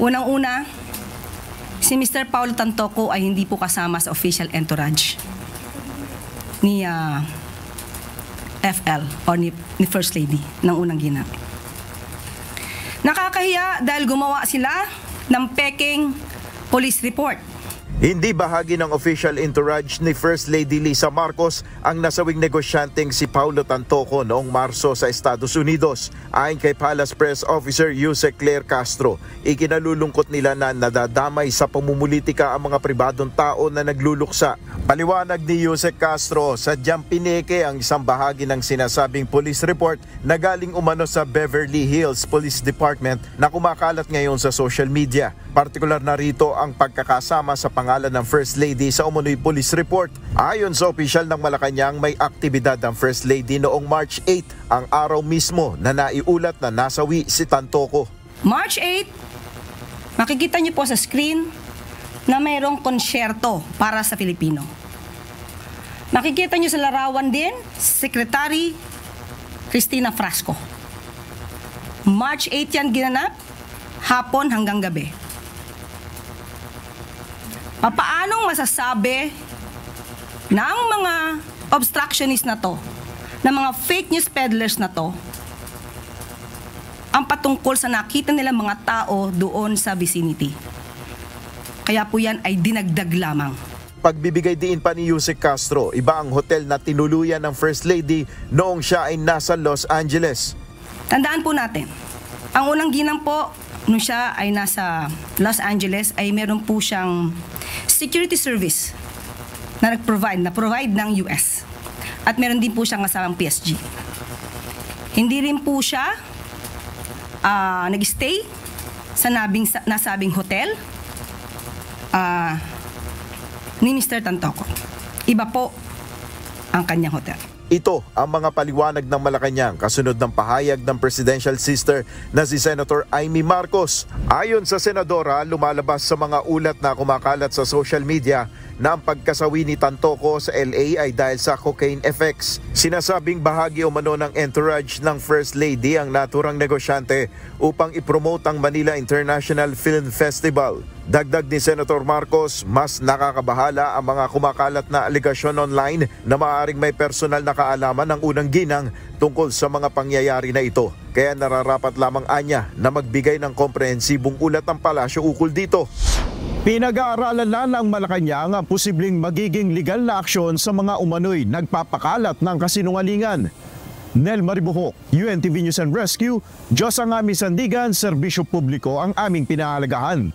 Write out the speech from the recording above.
Unang-una, si Mr. Paulo Tantoco ay hindi po kasama sa official entourage ni FL o ni First Lady ng unang ginap. Nakakahiya dahil gumawa sila ng peking police report. Hindi bahagi ng official entourage ni First Lady Lisa Marcos ang nasawing negosyanteng si Paulo Tantoco noong Marso sa Estados Unidos. Ayon kay Palace Press Officer Yusek Claire Castro, ikinalulungkot nila na nadadamay sa pamumulitika ang mga pribadong tao na nagluluksa. Paliwanag ni Yusek Castro, sadyang pineke ang isang bahagi ng sinasabing police report na galing umano sa Beverly Hills Police Department na kumakalat ngayon sa social media. Partikular na rito ang pagkakasama sa pangalan ng First Lady sa umunoy police report. Ayon sa opisyal ng Malacanang, may aktibidad ang First Lady noong March 8, ang araw mismo na naiulat na nasawi si Tantoco. March 8, makikita niyo po sa screen na mayroong konsyerto para sa Filipino. Makikita niyo sa larawan din, Secretary Cristina Frasco. March 8 yan ginanap, hapon hanggang gabi. Paanong masasabi ng mga obstructionist na to, ng mga fake news peddlers na to, ang patungkol sa nakita nilang mga tao doon sa vicinity? Kaya po yan ay dinagdag lamang. Pagbibigay diin pa ni Yusek Castro, iba ang hotel na tinuluyan ng First Lady noong siya ay nasa Los Angeles. Tandaan po natin, ang unang ginang po, nung siya ay nasa Los Angeles, ay meron po siyang security service na provide ng US. At meron din po siyang kasamang PSG. Hindi rin po siya nag-stay sa nasabing hotel ni Mr. Tantoco. Iba po ang kanyang hotel. Ito ang mga paliwanag ng Malacanang kasunod ng pahayag ng presidential sister na si Senator Amy Marcos. Ayon sa senadora, lumalabas sa mga ulat na kumakalat sa social media na ang pagkasawi ni Tantoco sa LA ay dahil sa cocaine effects. Sinasabing bahagi umano ng entourage ng First Lady ang naturang negosyante upang ipromote ang Manila International Film Festival. Dagdag ni Senator Marcos, mas nakakabahala ang mga kumakalat na aligasyon online na maaaring may personal na kaalaman ng unang ginang tungkol sa mga pangyayari na ito. Kaya nararapat lamang anya na magbigay ng komprehensibong ulat ang palasyo ukol dito. Pinag-aaralan na ng Malacanang ang posibleng magiging legal na aksyon sa mga umano'y nagpapakalat ng kasinungalingan. Nel Maribuhok, UNTV News and Rescue, Diyos ang aming sandigan, serbisyo publiko ang aming pinahalagahan.